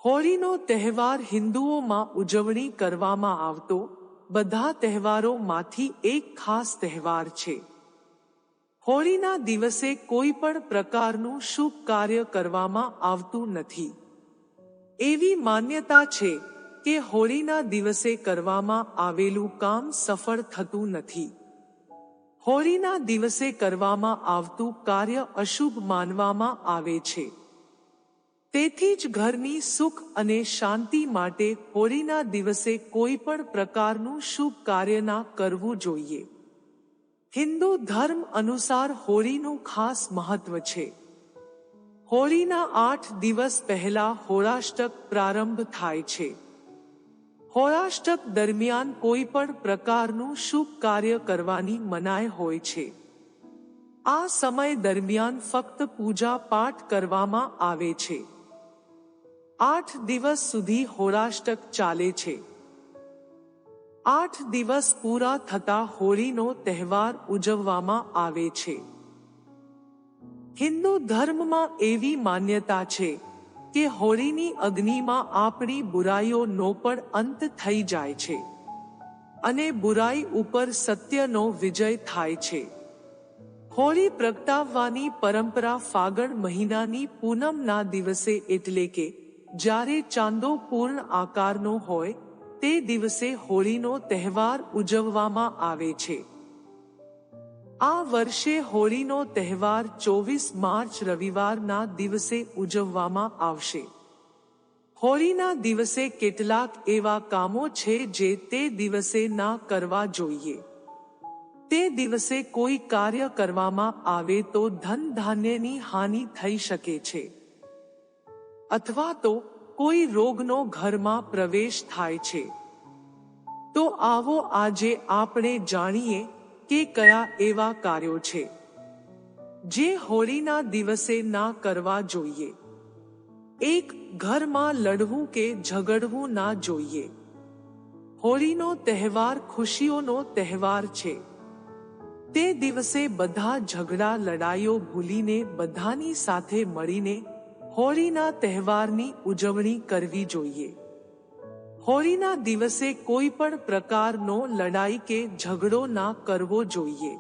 હોળીનો તહેવાર હિન્દુઓમાં ઉજવણી કરવામાં આવતો બધા તહેવારોમાંથી એક ખાસ તહેવાર છે. હોળીના દિવસે કોઈ પણ પ્રકારનું શુભ કાર્ય કરવામાં આવતું નથી. એવી માન્યતા છે કે હોળીના દિવસે કરવામાં આવેલું કામ સફળ થતું નથી. હોળીના દિવસે કરવામાં આવતું કાર્ય અશુભ માનવામાં આવે છે. તેથી જ ઘરની સુખ અને શાંતિ માટે હોળીના દિવસે કોઈ પણ પ્રકારનું શુભ કાર્ય ના કરવું જોઈએ. હિન્દુ ધર્મ અનુસાર હોળીનું ખાસ મહત્વ છે. હોળીના 8 દિવસ પહેલા હોળાષ્ટક પ્રારંભ થાય છે. હોળાષ્ટક દરમિયાન કોઈ પણ પ્રકારનું શુભ કાર્ય કરવાની મનાઈ હોય છે. આ સમય દરમિયાન ફક્ત પૂજા પાઠ કરવામાં આવે છે. 8 દિવસ સુધી હોળાષ્ટક ચાલે છે. 8 દિવસ પૂરા થતા હોળીનો તહેવાર ઉજવવામાં આવે છે. હિન્દુ ધર્મમાં એવી માન્યતા છે કે હોળીની અગ્નિમાં આપણી બુરાઈઓનો પણ અંત થઈ જાય છે અને બુરાઈ ઉપર સત્યનો વિજય થાય છે. હોળી પ્રગટાવવાની પરંપરા ફાગણ મહિનાની પૂનમના દિવસે એટલે કે જ્યારે ચાંદો પૂર્ણ આકારનો હોય તે દિવસે હોળીનો તહેવાર ઉજવવામાં આવે છે. આ વર્ષે હોળીનો તહેવાર 24 માર્ચ રવિવારના દિવસે ઉજવવામાં આવશે. હોળીના દિવસે કેટલાક એવા કામો છે જે તે દિવસે ના કરવા જોઈએ. તે દિવસે કોઈ કાર્ય કરવામાં આવે તો ધન ધાન્યની હાનિ થઈ શકે છે અથવા તો કોઈ રોગનો ઘરમાં પ્રવેશ થાય છે. તો આવો આજે આપણે જાણીએ કે કયા એવા કાર્યો છે જે હોળીના દિવસે ના કરવા જોઈએ. 1. ઘરમાં લડવું કે ઝઘડવું ના જોઈએ. હોળીનો તહેવાર ખુશીઓનો તહેવાર છે. તે દિવસે બધા ઝઘડા લડાઈઓ ભૂલીને બધાની સાથે મળીને હોળીના તહેવારની ઉજવણી કરવી જોઈએ. હોળીના દિવસે કોઈ પણ પ્રકારનો લડાઈ કે ઝઘડો ના કરવો જોઈએ.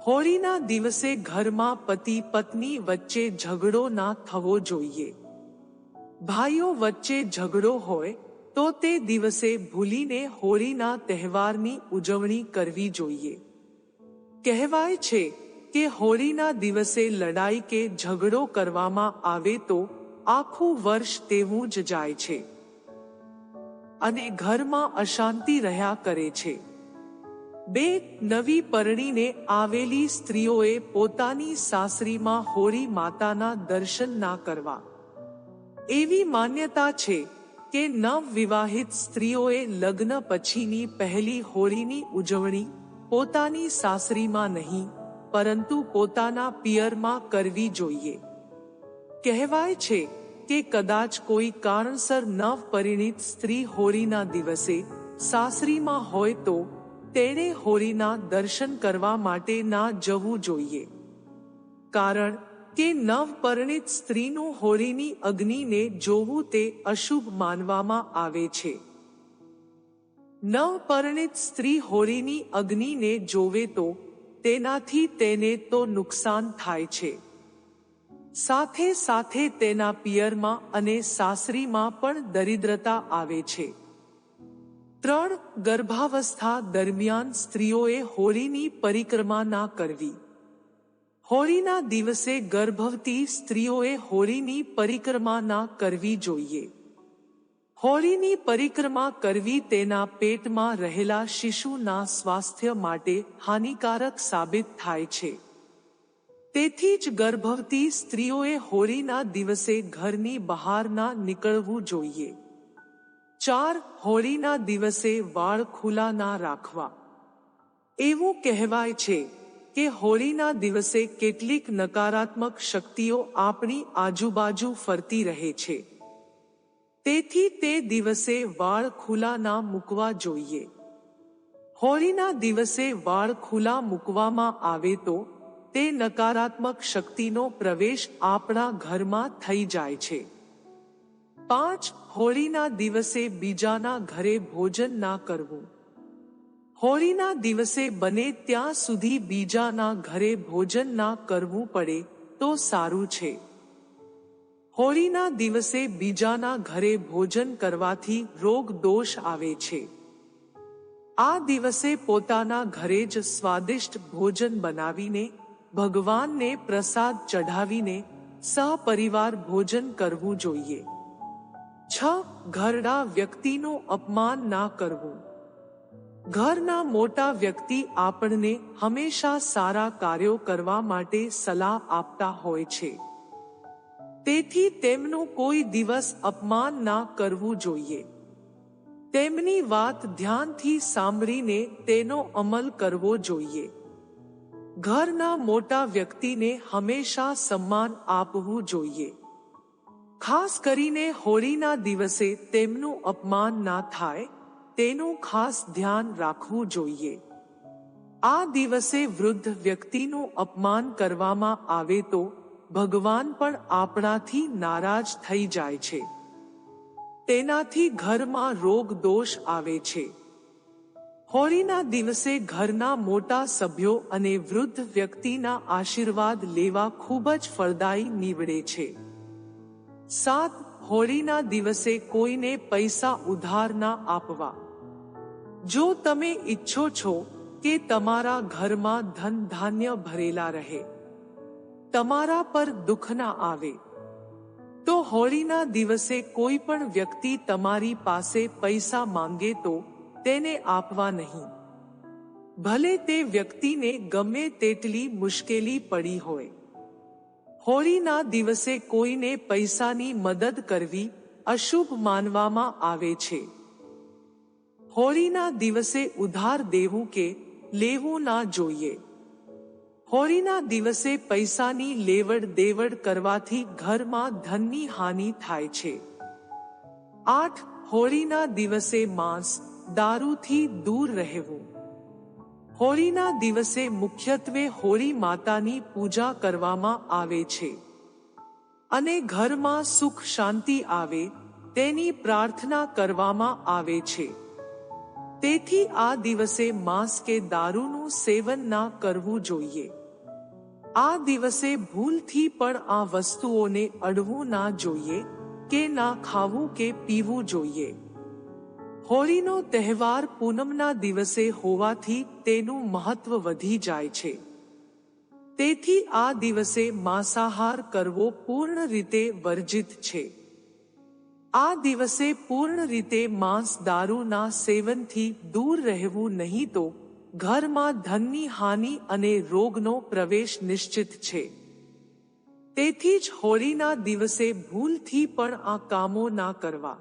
હોળીના દિવસે ઘરમાં પતિ પત્ની વચ્ચે ઝઘડો ના થવો જોઈએ. ભાઈઓ વચ્ચે ઝઘડો હોય તો તે દિવસે ભૂલીને હોળીના તહેવારની ઉજવણી કરવી જોઈએ. કહેવાય છે કે હોળીના દિવસે લડાઈ કે ઝઘડો કરવામાં આવે તો આખું વર્ષ તેવું જ જાય છે અને ઘરમાં અશાંતિ રહ્યા કરે છે. 2. નવી પરણીને આવેલી સ્ત્રીઓએ પોતાની સાસરીમાં હોળી માતાના દર્શન ના કરવા. એવી માન્યતા છે કે નવવિવાહિત સ્ત્રીઓએ લગ્ન પછીની પહેલી હોળીની ઉજવણી પોતાની સાસરીમાં નહીં પરંતુ પોતાના પિયરમાં કરવી જોઈએ. કહેવાય છે કે કદાચ કોઈ કારણસર નવપરિણીત સ્ત્રી હોળીના દિવસે સાસરીમાં હોય તો તેણે હોળીના દર્શન કરવા માટે ના જવું જોઈએ. કારણ કે નવપરિણીત સ્ત્રીનું હોળીની અગ્નિને જોવું તે અશુભ માનવામાં આવે છે. નવપરિણીત સ્ત્રી હોળીની અગ્નિને જોવે તો તેનાથી તેને તો નુકસાન થાય છે, સાથે સાથે તેના પિયરમાં અને સાસરીમાં પણ દરિદ્રતા આવે છે. 3. ગર્ભાવસ્થા દરમિયાન સ્ત્રીઓએ હોળીની પરિક્રમા ના કરવી. હોળીના દિવસે ગર્ભવતી સ્ત્રીઓએ હોળીની પરિક્રમા ના કરવી જોઈએ. હોળીની પરિક્રમા કરવી તેના પેટમાં રહેલા શિશુના સ્વાસ્થ્ય માટે હાનિકારક સાબિત થાય છે. તેથી જ ગર્ભવતી સ્ત્રીઓએ હોળીના દિવસે ઘરની બહાર ના નીકળવું જોઈએ. 4. હોળીના દિવસે વાળ ખુલ્લા ના રાખવા. એવું કહેવાય છે કે હોળીના દિવસે કેટલીક નકારાત્મક શક્તિઓ આપણી આજુબાજુ ફરતી રહે છે. તેથી તે દિવસે વાળ ખુલ્લા ના મૂકવા જોઈએ. હોળીના દિવસે વાળ ખુલ્લા મૂકવામાં આવે તો તે નકારાત્મક શક્તિનો પ્રવેશ આપણા ઘરમાં થઈ જાય છે 5. હોળીના દિવસે બીજાના ઘરે ભોજન ના કરવું. હોળીના દિવસે બને ત્યાં સુધી બીજાના ઘરે ભોજન ના કરવું પડે તો સારું છે. હોળીના દિવસે બીજાના ઘરે ભોજન કરવાથી રોગ દોષ આવે છે. આ દિવસે પોતાના ઘરે જ સ્વાદિષ્ટ ભોજન બનાવીને ભગવાનને પ્રસાદ ચઢાવીને સહપરિવાર ભોજન કરવું જોઈએ. 6. ઘરડા વ્યક્તિનું અપમાન ના કરવું. ઘરના મોટા વ્યક્તિ આપણને હંમેશા સારા કાર્યો કરવા માટે સલાહ આપતા હોય છે. તેથી તેમનું કોઈ દિવસ અપમાન ના કરવું જોઈએ. તેમની વાત ધ્યાનથી સાંભળીને તેનો અમલ કરવો જોઈએ. ઘરના મોટા વ્યક્તિને હંમેશા સન્માન આપવું જોઈએ. ખાસ કરીને હોળીના દિવસે તેમનું અપમાન ના થાય તેનું ખાસ ધ્યાન રાખવું જોઈએ. આ દિવસે વૃદ્ધ વ્યક્તિનું અપમાન કરવામાં આવે તો ભગવાન પણ આપણાથી નારાજ થઈ જાય છે. તેનાથી ઘરમાં રોગ દોષ આવે છે. હોળીના દિવસે ઘરના મોટા સભ્યો અને વૃદ્ધ વ્યક્તિના આશીર્વાદ લેવા ખૂબ જ ફળદાયી નીવડે છે. 7. હોળીના દિવસે કોઈને પૈસા ઉધાર ના આપવા. જો તમે ઈચ્છો છો કે તમારા ઘરમાં ધન ધાન્ય ભરેલા રહે, તમારા પર દુઃખ ના આવે, તો હોળીના દિવસે કોઈ પણ વ્યક્તિ તમારી પાસે પૈસા માંગે તો તેને આપવા નહીં. ભલે તે વ્યક્તિને ગમે તેટલી મુશ્કેલી પડી હોય. હોળીના દિવસે કોઈને પૈસાની મદદ કરવી અશુભ માનવામાં આવે છે. હોળીના દિવસે ઉધાર દેવું કે લેવું ના જોઈએ. હોળીના દિવસે પૈસાની લેવડ દેવડ કરવાથી ઘરમાં ધનની હાનિ થાય છે. 8. હોળીના દિવસે માંસ, દારૂથી દૂર રહેવું. હોળીના દિવસે મુખ્યત્વે હોળી માતાની પૂજા કરવામાં આવે છે અને ઘરમાં સુખ શાંતિ આવે તેની પ્રાર્થના કરવામાં આવે છે. તેથી આ દિવસે માંસ કે દારૂનું સેવન ના કરવું જોઈએ. આ દિવસે ભૂલથી પણ આ વસ્તુઓને અડવું ના જોઈએ કે ના ખાવું કે પીવું જોઈએ. હોળીનો તહેવાર પૂનમના દિવસે હોવાથી તેનું મહત્વ વધી જાય છે. તેથી આ દિવસે માંસાહાર કરવો પૂર્ણ રીતે વર્જિત છે. આ દિવસે પૂર્ણ રીતે માંસ દારૂના સેવનથી દૂર રહેવું નહીં તો ઘરમાં ધનની હાનિ અને રોગનો પ્રવેશ નિશ્ચિત છે. તેથી જ હોળીના દિવસે ભૂલથી પણ આ કામો ના કરવા.